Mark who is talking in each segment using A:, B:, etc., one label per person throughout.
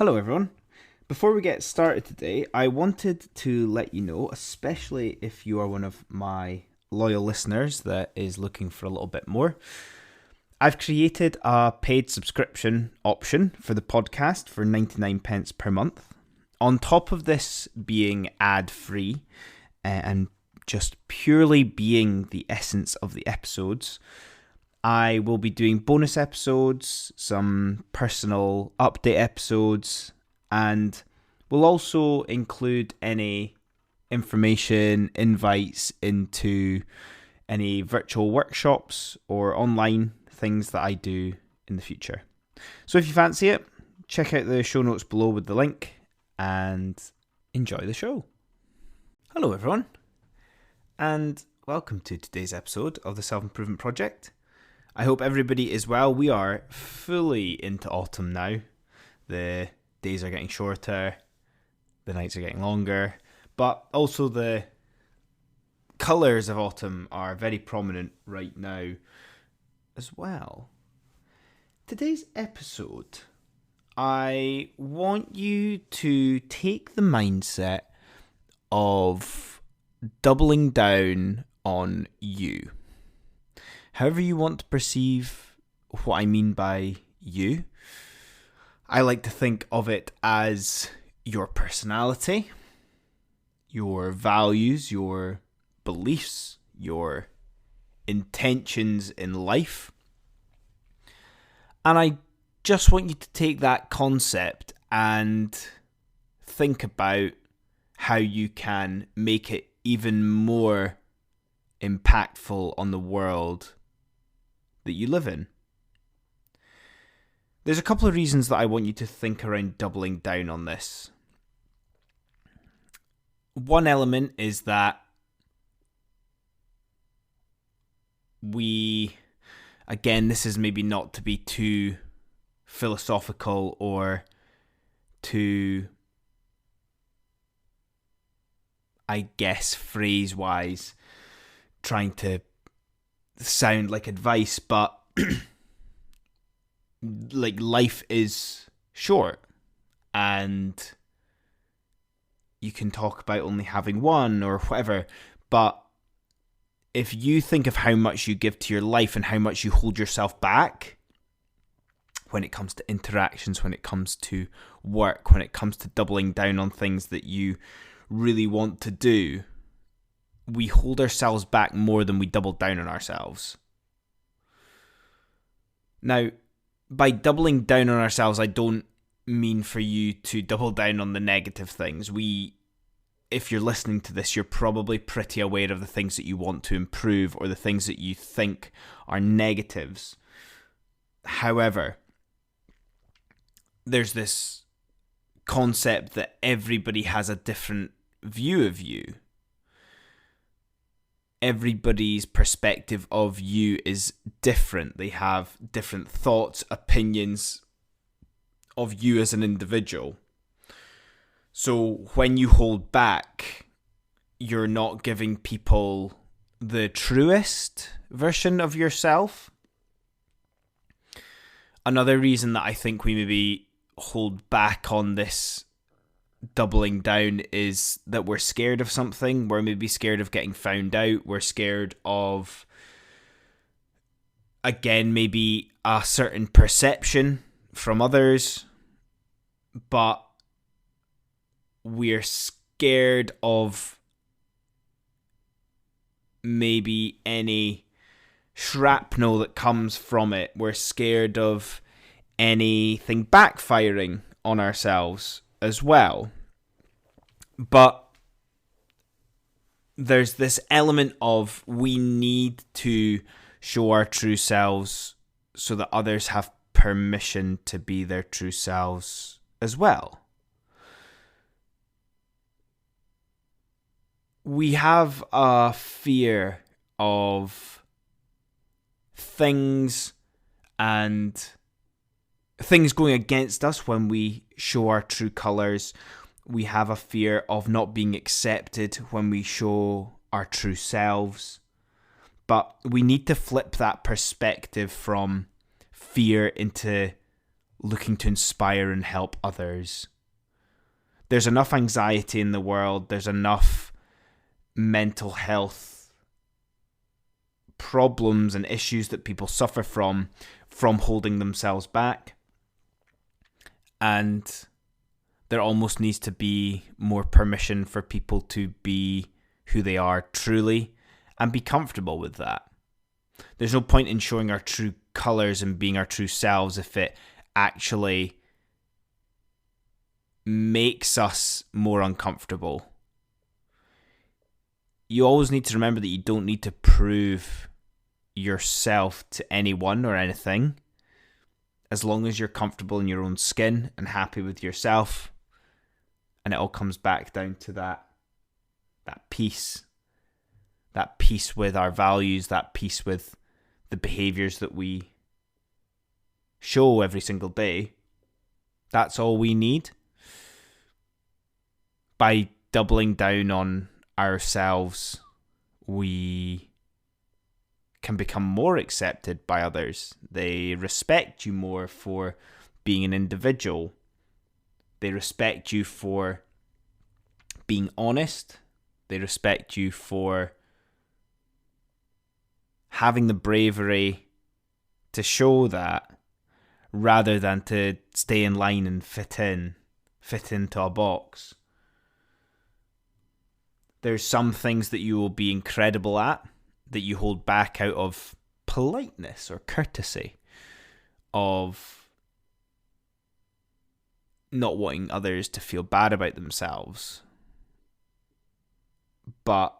A: Hello, everyone. Before we get started today, I wanted to let you know, especially if you are one of my loyal listeners that is looking for a little bit more, I've created a paid subscription option for the podcast for 99 pence per month. On top of this being ad-free and just purely being the essence of the episodes, I will be doing bonus episodes, some personal update episodes, and we'll also include any information, invites into any virtual workshops or online things that I do in the future. So if you fancy it, check out the show notes below with the link and enjoy the show. Hello everyone, and welcome to today's episode of the Self-Improvement Project. I hope everybody is well. We are fully into autumn now. The days are getting shorter, the nights are getting longer, but also the colours of autumn are very prominent right now as well. Today's episode, I want you to take the mindset of doubling down on you. However you want to perceive what I mean by you, I like to think of it as your personality, your values, your beliefs, your intentions in life. And I just want you to take that concept and think about how you can make it even more impactful on the world that you live in. There's a couple of reasons that I want you to think around doubling down on this. One element is that again, this is maybe not to be too philosophical or too, I guess, phrase-wise, trying to sound like advice, but like life is short and you can talk about only having one or whatever, but if you think of how much you give to your life and how much you hold yourself back when it comes to interactions, when it comes to work, when it comes to doubling down on things that you really want to do, we hold ourselves back more than we double down on ourselves. Now, by doubling down on ourselves, I don't mean for you to double down on the negative things. If you're listening to this, you're probably pretty aware of the things that you want to improve or the things that you think are negatives. However, there's this concept that everybody has a different view of you. Everybody's perspective of you is different. They have different thoughts, opinions of you as an individual. So when you hold back, you're not giving people the truest version of yourself. Another reason that I think we maybe hold back on this doubling down is that we're scared of something. We're maybe scared of getting found out. We're scared of, again, maybe a certain perception from others, but we're scared of maybe any shrapnel that comes from it. We're scared of anything backfiring on ourselves as well. But there's this element of we need to show our true selves so that others have permission to be their true selves as well. We have a fear of things and things going against us when we show our true colours. We have a fear of not being accepted when we show our true selves. But we need to flip that perspective from fear into looking to inspire and help others. There's enough anxiety in the world. There's enough mental health problems and issues that people suffer from holding themselves back. And there almost needs to be more permission for people to be who they are truly and be comfortable with that. There's no point in showing our true colours and being our true selves if it actually makes us more uncomfortable. You always need to remember that you don't need to prove yourself to anyone or anything. As long as you're comfortable in your own skin and happy with yourself. And it all comes back down to that peace. That peace with our values, that peace with the behaviours that we show every single day. That's all we need. By doubling down on ourselves, we can become more accepted by others. They respect you more for being an individual. They respect you for being honest. They respect you for having the bravery to show that, rather than to stay in line and fit into a box. There's some things that you will be incredible at that you hold back out of politeness or courtesy, of not wanting others to feel bad about themselves. But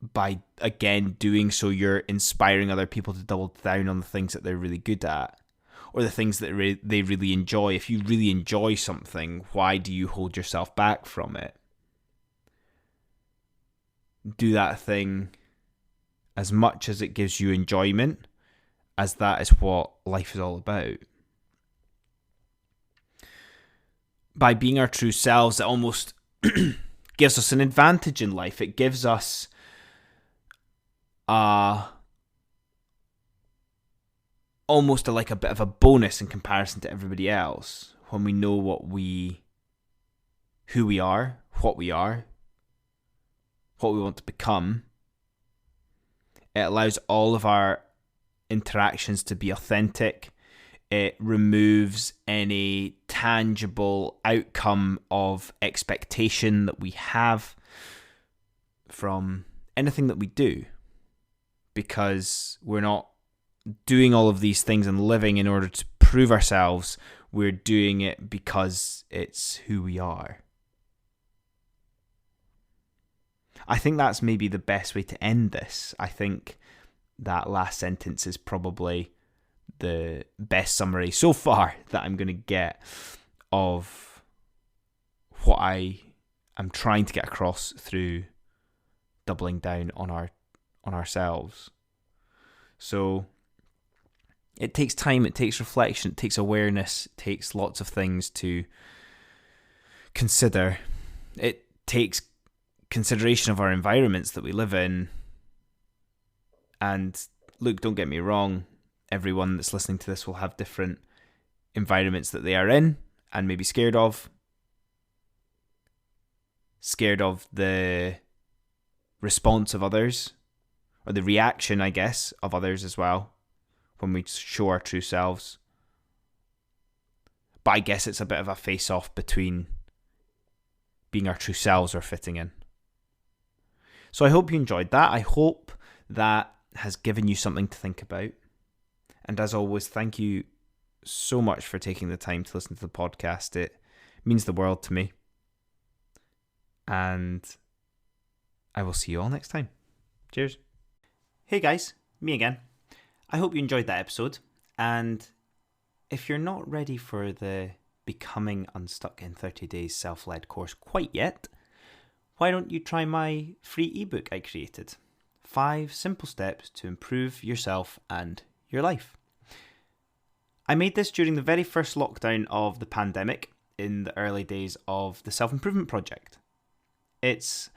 A: by, again, doing so, you're inspiring other people to double down on the things that they're really good at, or the things that they really enjoy. If you really enjoy something, why do you hold yourself back from it? Do that thing as much as it gives you enjoyment, as that is what life is all about. By being our true selves, it almost gives us an advantage in life. It gives us almost like a bit of a bonus in comparison to everybody else, when we know who we are, what we want to become. It allows all of our interactions to be authentic. It removes any tangible outcome of expectation that we have from anything that we do, because we're not doing all of these things and living in order to prove ourselves. We're doing it because it's who we are. I think that's maybe the best way to end this. I think that last sentence is probably the best summary so far that I'm going to get of what I am trying to get across through doubling down on ourselves. So it takes time, it takes reflection, it takes awareness, it takes lots of things to consider. It takes consideration of our environments that we live in. And look, don't get me wrong, everyone that's listening to this will have different environments that they are in and maybe scared of the response of others, or the reaction, I guess, of others as well, when we show our true selves. But I guess it's a bit of a face-off between being our true selves or fitting in. So I hope you enjoyed that. I hope that has given you something to think about. And as always, thank you so much for taking the time to listen to the podcast. It means the world to me. And I will see you all next time. Cheers. Hey guys, me again. I hope you enjoyed that episode. And if you're not ready for the Becoming Unstuck in 30 Days self-led course quite yet, why don't you try my free ebook I created? 5 simple steps to improve yourself and your life. I made this during the very first lockdown of the pandemic, in the early days of the Self-Improvement Project. It's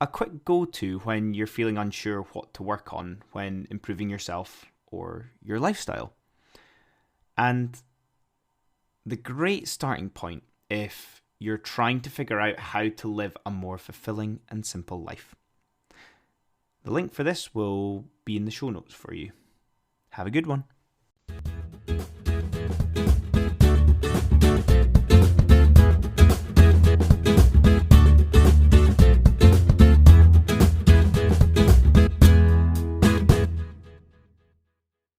A: a quick go-to when you're feeling unsure what to work on when improving yourself or your lifestyle. And the great starting point if you're trying to figure out how to live a more fulfilling and simple life. The link for this will be in the show notes for you. Have a good one.